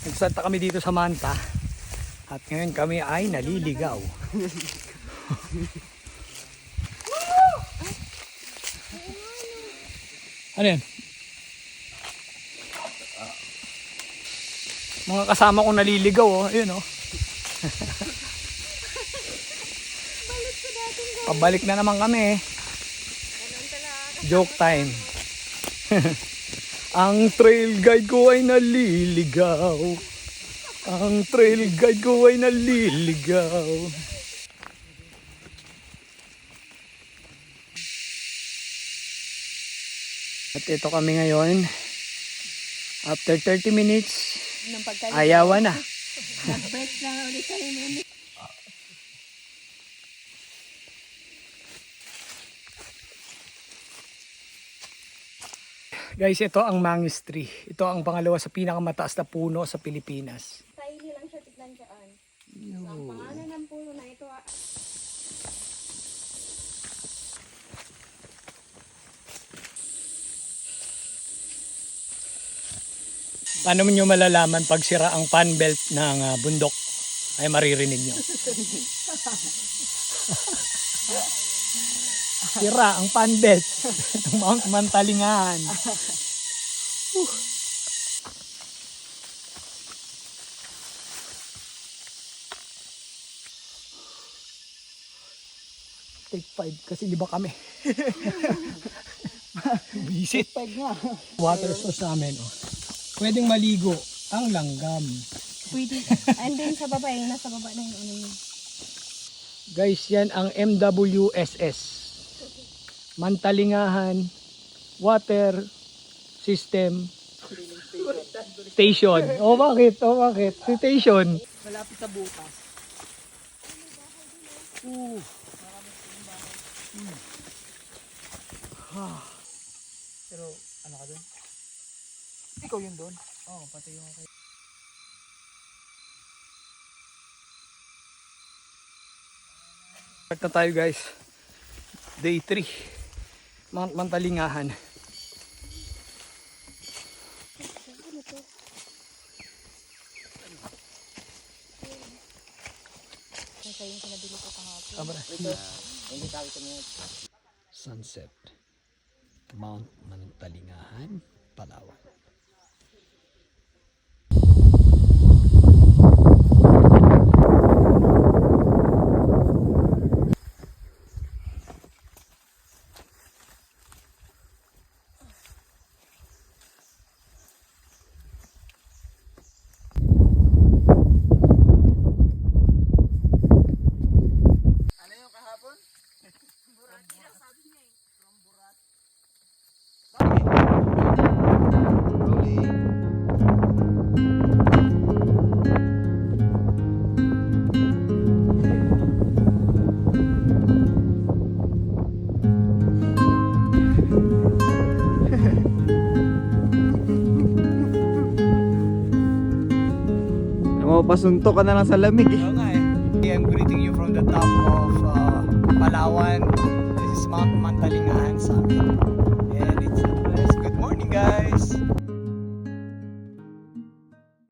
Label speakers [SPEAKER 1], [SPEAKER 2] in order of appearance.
[SPEAKER 1] Nagsanta kami dito sa Manta at ngayon kami ay naliligaw. Ano yan? Mga kasama kong naliligaw, oh. Ayun, oh. Pabalik na naman kami, eh. Joke time. Ang trail guide ko ay naliligaw. Ang trail guide ko ay naliligaw. At ito kami ngayon. After 30 minutes, ayawan na.
[SPEAKER 2] Nag-break na ulit tayo muna.
[SPEAKER 1] Guys, ito ang Mangis Tree. Ito ang pangalawa sa pinakamataas na puno sa Pilipinas.
[SPEAKER 2] Tiny lang siya, tignan dyan. So, ang pangalan ng puno na ito,
[SPEAKER 1] Paano nyo malalaman pag sira ang fan belt ng bundok? Ay maririnig nyo. Sira ang fan belt ng Mount Mantalingan. Take 5 kasi di ba kami? Visit. Water source namin. Oh. Pwedeng maligo ang langgam.
[SPEAKER 2] pwede. Andun sa baba, yung nasa baba na yung ano yun.
[SPEAKER 1] Guys, yan ang MWSS. Mantalingahan Water System Station. Oh, bakit? Oh, bakit? Station. Malapit sa butas. Pero, ano ka doon? Ikaw yun doon? Oo, pati yung kayo. Start na tayo guys. Day 3. Mount Mantalingahan. Sunset. Mount Mantalingahan, Palawan.
[SPEAKER 3] Pasuntok ka na lang sa lamig eh.
[SPEAKER 1] Oo nga eh. I'm greeting you from the top of Palawan. This is Mount Mantalingahan Summit. And it's good morning guys.